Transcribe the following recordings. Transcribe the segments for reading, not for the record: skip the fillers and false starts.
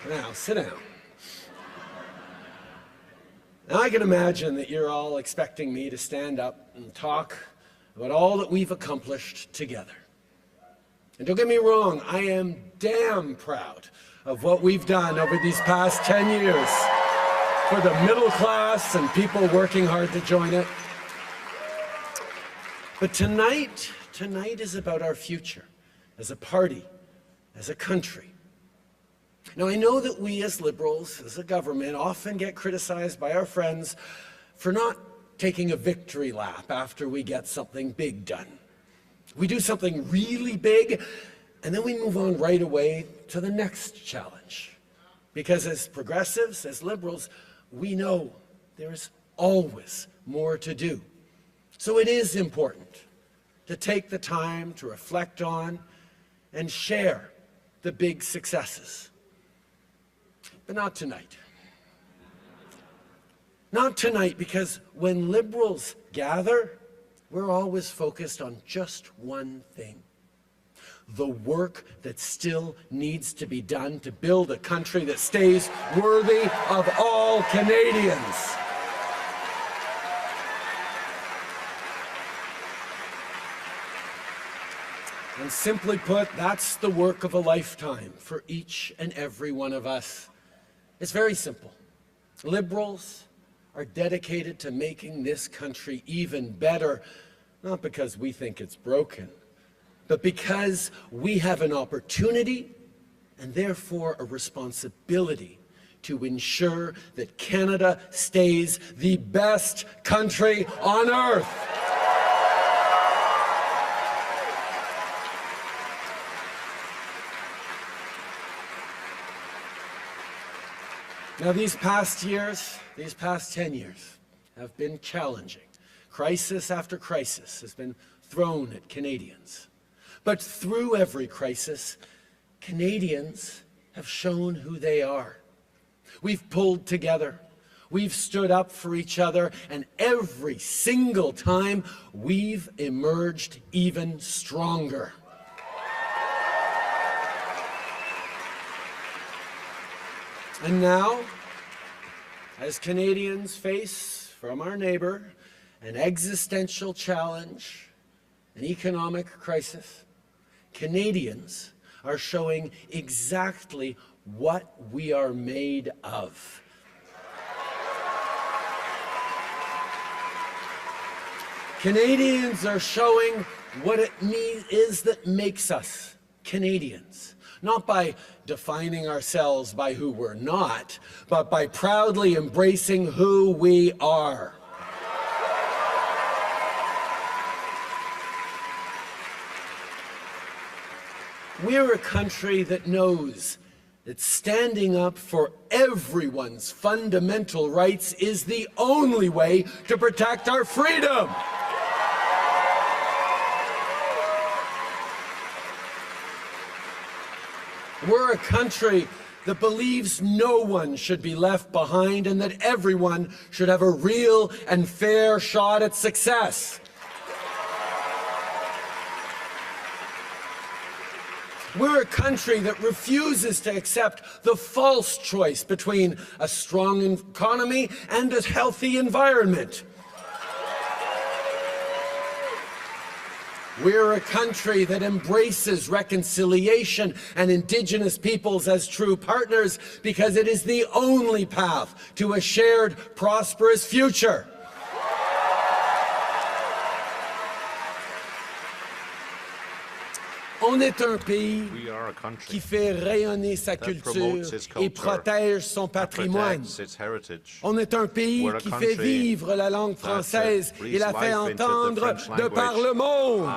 Now, sit down. Now, I can imagine that you're all expecting me to stand up and talk about all that we've accomplished together. And don't get me wrong, I am damn proud of what we've done over these past 10 years for the middle class and people working hard to join it. But tonight is about our future as a party, as a country. Now, I know that we as Liberals, as a government, often get criticized by our friends for not taking a victory lap after we get something big done. We do something really big, and then we move on right away to the next challenge. Because as progressives, as Liberals, we know there's always more to do. So it is important to take the time to reflect on and share the big successes. But not tonight. Not tonight, because when Liberals gather, we're always focused on just one thing: the work that still needs to be done to build a country that stays worthy of all Canadians. And simply put, that's the work of a lifetime for each and every one of us. It's very simple. Liberals are dedicated to making this country even better, not because we think it's broken, but because we have an opportunity and therefore a responsibility to ensure that Canada stays the best country on earth. Now, these past 10 years, have been challenging. Crisis after crisis has been thrown at Canadians. But through every crisis, Canadians have shown who they are. We've pulled together, we've stood up for each other, and every single time, we've emerged even stronger. And now, as Canadians face from our neighbor an existential challenge, an economic crisis, Canadians are showing exactly what we are made of. Canadians are showing what it is that makes us Canadians. Not by defining ourselves by who we're not, but by proudly embracing who we are. We're a country that knows that standing up for everyone's fundamental rights is the only way to protect our freedom. We're a country that believes no one should be left behind and that everyone should have a real and fair shot at success. We're a country that refuses to accept the false choice between a strong economy and a healthy environment. We're a country that embraces reconciliation and Indigenous peoples as true partners because it is the only path to a shared, prosperous future. On est un pays qui fait rayonner sa culture et protège son patrimoine. On est un pays qui fait vivre la langue française et la fait entendre de par le monde.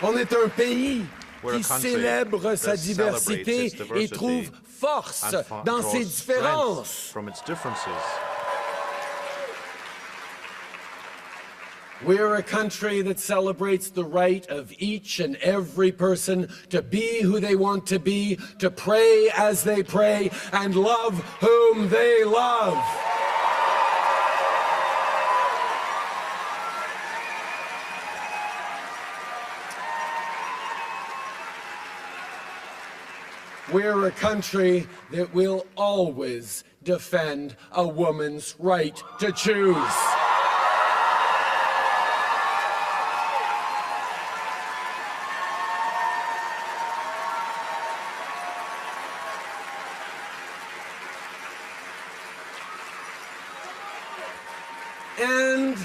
On est un pays qui célèbre sa diversité et trouve force dans ses différences. We're a country that celebrates the right of each and every person to be who they want to be, to pray as they pray, and love whom they love. We're a country that will always defend a woman's right to choose. And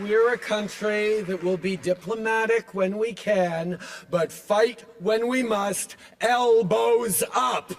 we're a country that will be diplomatic when we can, but fight when we must, elbows up.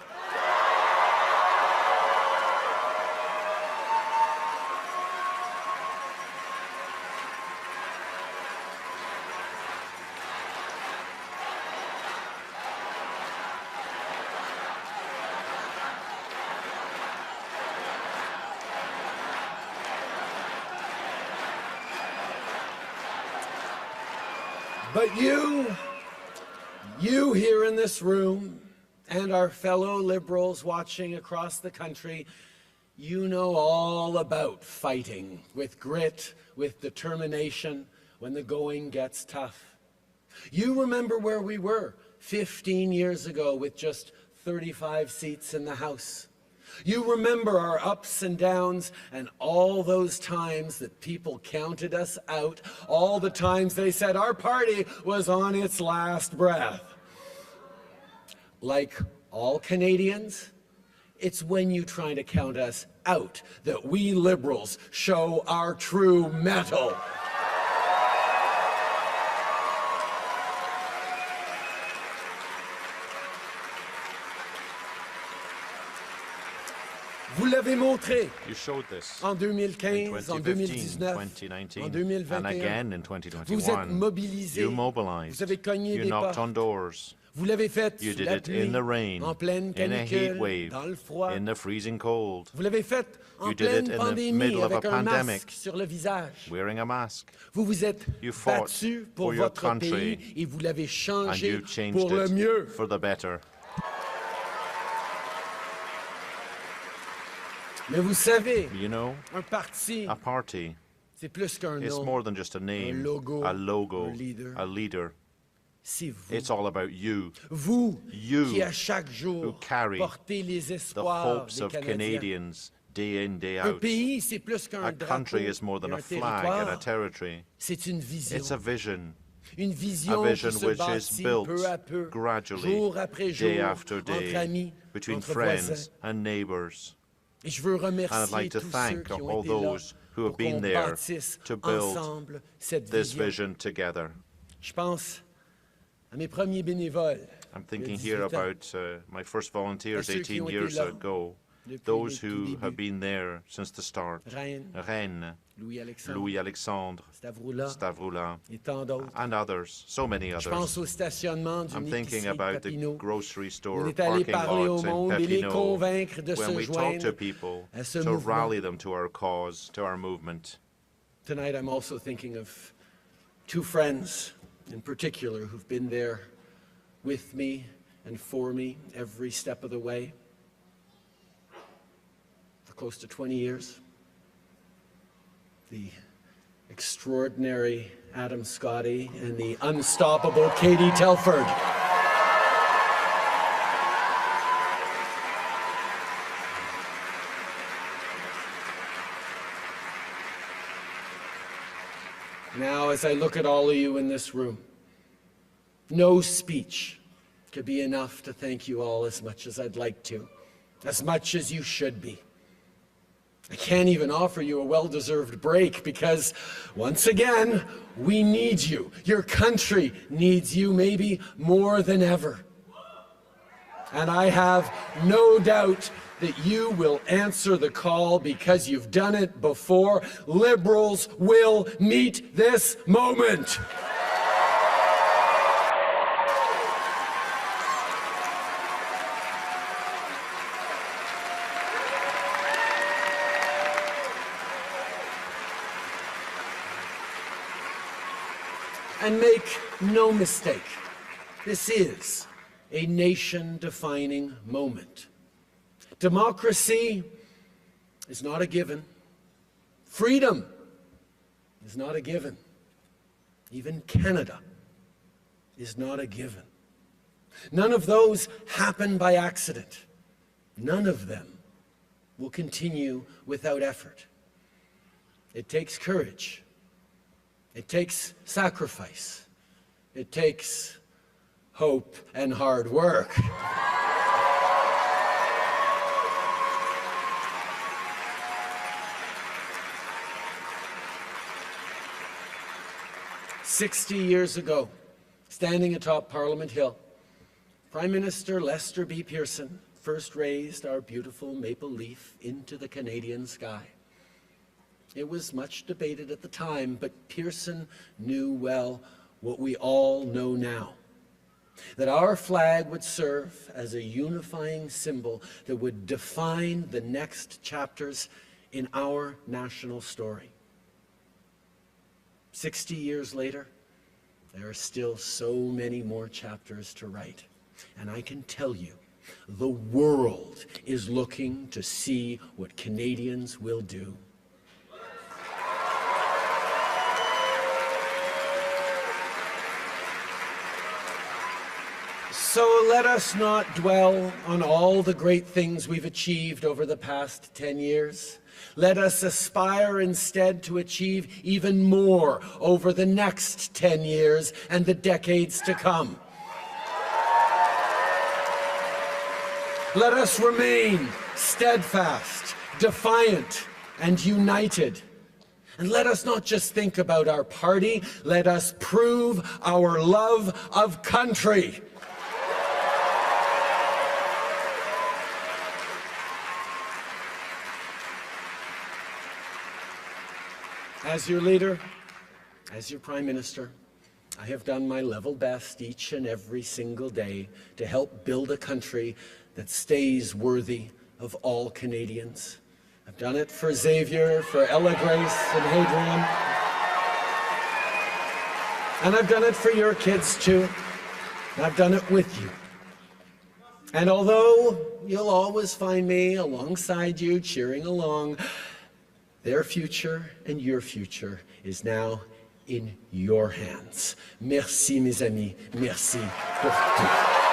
But you here in this room, and our fellow liberals watching across the country, you know all about fighting with grit, with determination, when the going gets tough. You remember where we were 15 years ago with just 35 seats in the House. You remember our ups and downs and all those times that people counted us out, all the times they said our party was on its last breath. Like all Canadians, it's when you try to count us out that we Liberals show our true mettle. Vous l'avez montré. You showed this en 2015, en 2015, 2019, 2019, en 2021. and again in Vous êtes 2021. mobilisés. You mobilized. Vous avez cogné You des knocked portes. on doors. Vous l'avez fait You sous did la it pluie, in the rain, en pleine in a heat canicule, wave, dans le froid. in the freezing cold. Vous l'avez fait en You did pleine it in the pandémie middle of a avec un pandemic. masque sur le visage. Wearing a mask. Vous vous êtes You fought battu pour for your votre country, pays et vous l'avez And changé you changed pour le it mieux. for the better. Mais vous savez, You know, un parti, a party c'est plus qu'un is nom. more than just a name, logo, a logo, un leader. a leader. C'est vous. It's all about you, Vous You qui à chaque who jour carry portez les the espoirs hopes des of Canadiens. Canadians day in, day Un out. pays, c'est plus qu'un A drapeau country is more than et a un flag and a territoire. territory. C'est une vision. It's a vision. Une A vision vision qui se which is bâtit built peu à peu, gradually, jour après jour, day after entre day, amis, between entre friends voisins. and neighbours. Et je veux And I'd remercier like to tous ceux thank qui ont all été là those who have pour been qu'on there bâtisse to build ensemble cette this vision. vision together. Je pense à mes premiers bénévoles. I'm il y a thinking 18 here ans. about my first volunteers ceux qui 18 ont été years là ago, depuis those les tout who débuts. have been there since the start. Rennes, Louis-Alexandre, Louis-Alexandre, Stavroula Stavroula, et tant d'autres. and others, so many Je pense others. au stationnement I'm d'une thinking épicerie about the Papineau. grocery On store est allé parking parler au lots in monde et les Papineau convaincre de when se we talk joindre to people à ce to mouvement. rally them to our cause, to our movement. Tonight I'm also thinking of two friends in particular who've been there with me and for me every step of the way for close to 20 years. The extraordinary Adam Scotty and the unstoppable Katie Telford. Now, as I look at all of you in this room, no speech could be enough to thank you all as much as I'd like to, as much as you should be. I can't even offer you a well-deserved break because, once again, we need you. Your country needs you maybe more than ever. And I have no doubt that you will answer the call because you've done it before. Liberals will meet this moment. And make no mistake, this is a nation-defining moment. Democracy is not a given. Freedom is not a given. Even Canada is not a given. None of those happen by accident. None of them will continue without effort. It takes courage. It takes sacrifice. It takes hope and hard work. "60 years ago, standing atop Parliament Hill, Prime Minister Lester B. Pearson first raised our beautiful maple leaf into the Canadian sky. It was much debated at the time, but Pearson knew well what we all know now, that our flag would serve as a unifying symbol that would define the next chapters in our national story. 60 years later, there are still so many more chapters to write. And I can tell you, the world is looking to see what Canadians will do. So let us not dwell on all the great things we've achieved over the past 10 years. Let us aspire instead to achieve even more over the next 10 years and the decades to come. Let us remain steadfast, defiant, and united. And let us not just think about our party, let us prove our love of country. As your leader, as your Prime Minister, I have done my level best each and every single day to help build a country that stays worthy of all Canadians. I've done it for Xavier, for Ella Grace and Hadrian. And I've done it for your kids too. And I've done it with you. And although you'll always find me alongside you, cheering along, their future and your future is now in your hands. Merci, mes amis. Merci pour tout.